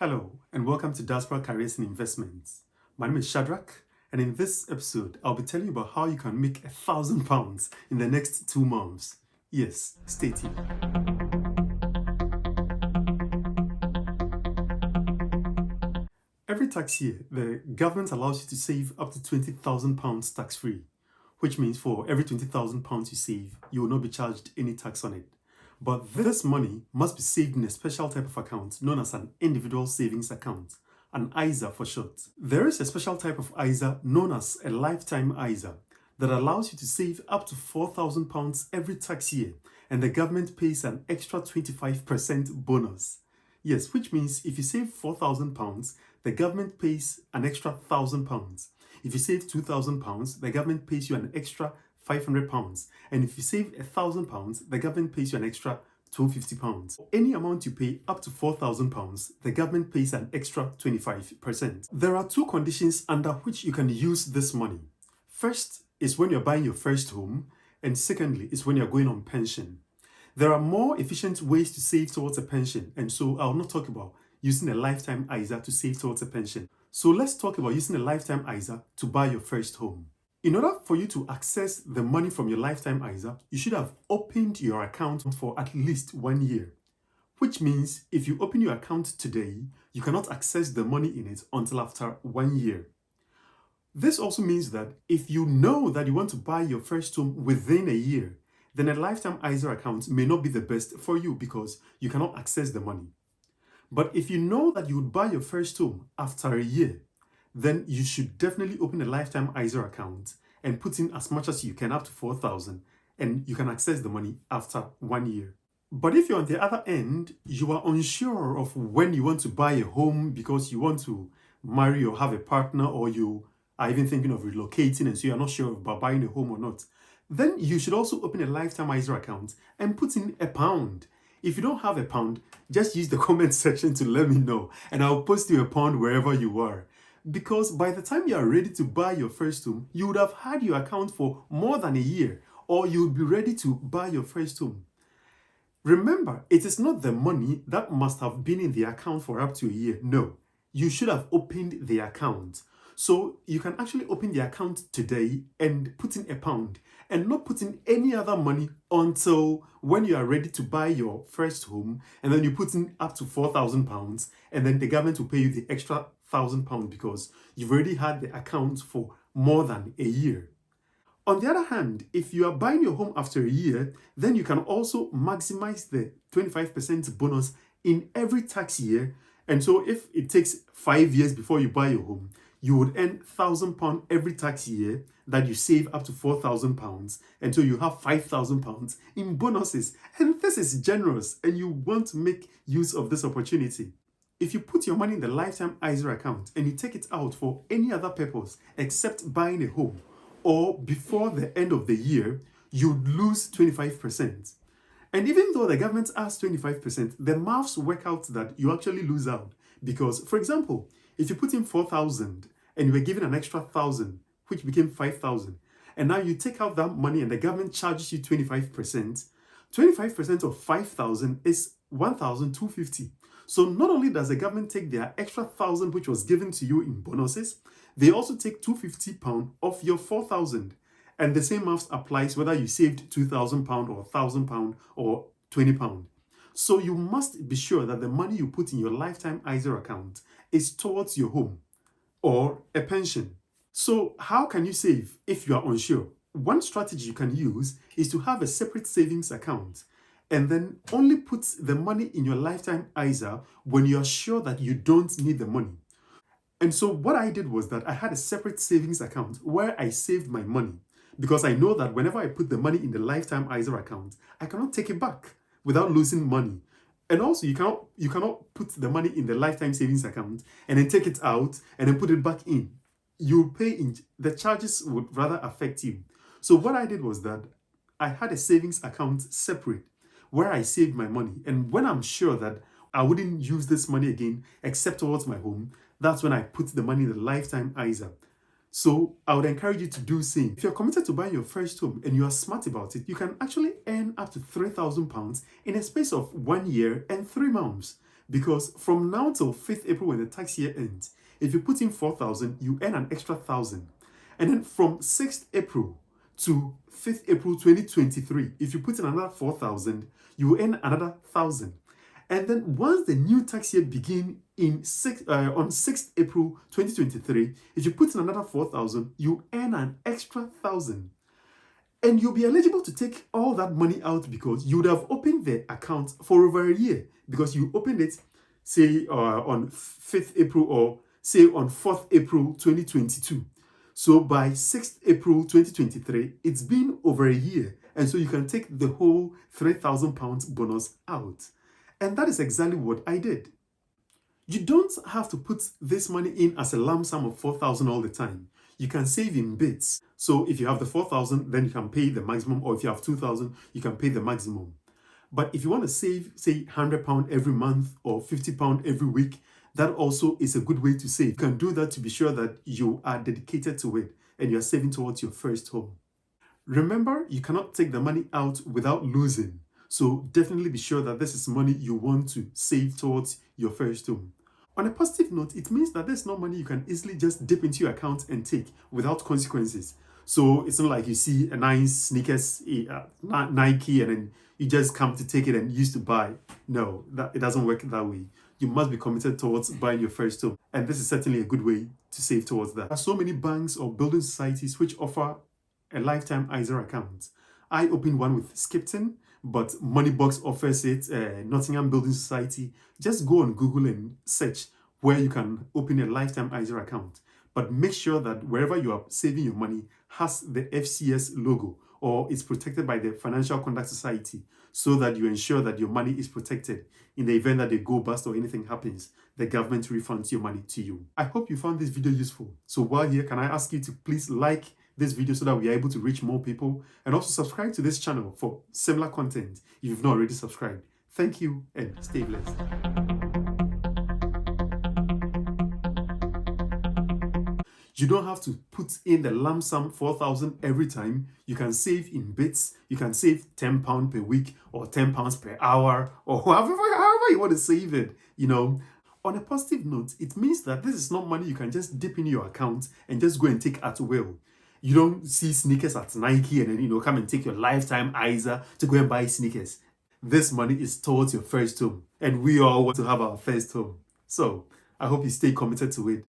Hello, and welcome to Diaspora Careers and Investments. My name is Shadrach, and in this episode, I'll be telling you about how you can make £1,000 in the next 2 months. Yes, stay tuned. Every tax year, the government allows you to save up to £20,000 tax-free, which means for every £20,000 you save, you will not be charged any tax on it. But this money must be saved in a special type of account known as an individual savings account, an ISA for short. There is a special type of ISA known as a lifetime ISA that allows you to save up to £4,000 every tax year, and the government pays an extra 25% bonus. Yes, which means if you save £4,000, the government pays an extra £1,000. If you save £2,000, the government pays you an extra £500. And if you save £1,000, the government pays you an extra £250. Any amount you pay up to £4,000, the government pays an extra 25%. There are two conditions under which you can use this money. First is when you're buying your first home, and secondly is when you're going on pension. There are more efficient ways to save towards a pension, and so I'll not talk about using a lifetime ISA to save towards a pension. So let's talk about using a lifetime ISA to buy your first home. In order for you to access the money from your lifetime ISA, you should have opened your account for at least 1 year. Which means if you open your account today, you cannot access the money in it until after 1 year. This also means that if you know that you want to buy your first home within a year, then a lifetime ISA account may not be the best for you because you cannot access the money. But if you know that you would buy your first home after a year, then you should definitely open a lifetime ISA account and put in as much as you can, up to $4,000, and you can access the money after 1 year. But if you're on the other end, you are unsure of when you want to buy a home because you want to marry or have a partner, or you are even thinking of relocating and so you're not sure about buying a home or not, then you should also open a lifetime ISA account and put in £1. If you don't have £1, just use the comment section to let me know, and I'll post you £1 wherever you are. Because by the time you are ready to buy your first home, you would have had your account for more than a year, or you would be ready to buy your first home. Remember, it is not the money that must have been in the account for up to a year. No, you should have opened the account. So you can actually open the account today and put in £1 and not put in any other money until when you are ready to buy your first home, and then you put in up to £4,000, and then the government will pay you the extra £1,000 because you've already had the account for more than a year. On the other hand, if you are buying your home after a year, then you can also maximize the 25% bonus in every tax year. And so if it takes 5 years before you buy your home, you would earn £1,000 every tax year that you save up to £4,000, and so you have £5,000 in bonuses. And this is generous, and you want to make use of this opportunity. If you put your money in the lifetime ISA account and you take it out for any other purpose except buying a home, or before the end of the year, you'd lose 25%. And even though the government asks 25%, the maths work out that you actually lose out. Because, for example, if you put in 4,000 and you were given an extra 1,000, which became 5,000, and now you take out that money and the government charges you 25%, 25% of 5,000 is 1,250. So not only does the government take their extra 1,000 which was given to you in bonuses, they also take £250 off your 4,000. And the same maths applies whether you saved £2,000 or £1,000 or £20. So you must be sure that the money you put in your lifetime ISA account is towards your home or a pension. So how can you save if you are unsure? One strategy you can use is to have a separate savings account and then only put the money in your lifetime ISA when you are sure that you don't need the money. And so what I did was that I had a separate savings account where I saved my money, because I know that whenever I put the money in the lifetime ISA account, I cannot take it back without losing money. And also you cannot put the money in the lifetime savings account and then take it out and then put it back in. You'll pay in, the charges would rather affect you. So what I did was that I had a savings account separate where I saved my money. And when I'm sure that I wouldn't use this money again except towards my home, that's when I put the money in the lifetime ISA. So I would encourage you to do the same. If you're committed to buying your first home and you are smart about it, you can actually earn up to £3,000 in a space of 1 year and 3 months. Because from now till 5th April when the tax year ends, if you put in 4,000, you earn an extra 1,000. And then from 6th April to 5th April 2023, if you put in another 4,000, you earn another 1,000. And then once the new tax year begins on 6th April 2023, if you put in another 4,000, you earn an extra 1,000. And you'll be eligible to take all that money out because you would have opened the account for over a year, because you opened it, say, on 5th April or say on 4th April 2022. So by 6th April 2023, it's been over a year. And so you can take the whole £3,000 bonus out. And that is exactly what I did. You don't have to put this money in as a lump sum of 4,000 all the time. You can save in bits. So if you have the 4,000, then you can pay the maximum, or if you have 2,000, you can pay the maximum. But if you want to save, say, £100 every month or £50 every week, that also is a good way to save. You can do that to be sure that you are dedicated to it and you're saving towards your first home. Remember, you cannot take the money out without losing. So definitely be sure that this is money you want to save towards your first home. On a positive note, it means that there's no money you can easily just dip into your account and take without consequences. So it's not like you see a nice sneakers, Nike, and then you just come to take it and used to buy. No, it doesn't work that way. You must be committed towards buying your first home. And this is certainly a good way to save towards that. There are so many banks or building societies which offer a lifetime ISA account. I opened one with Skipton, but Moneybox offers it, Nottingham Building Society. Just go on Google and search where you can open a lifetime ISA account. But make sure that wherever you are saving your money has the FCS logo or is protected by the Financial Conduct Society, so that you ensure that your money is protected. In the event that they go bust or anything happens, the government refunds your money to you. I hope you found this video useful. So while here, can I ask you to please like this video so that we are able to reach more people, and also subscribe to this channel for similar content if you've not already subscribed. Thank you and stay blessed. You don't have to put in the lump sum 4,000 every time. You can save in bits. You can save £10 per week or £10 per hour, or however you want to save it, you know. On a positive note, it means that this is not money you can just dip in your account and just go and take at will. You don't see sneakers at Nike and then, come and take your lifetime ISA to go and buy sneakers. This money is towards your first home, and we all want to have our first home. So I hope you stay committed to it.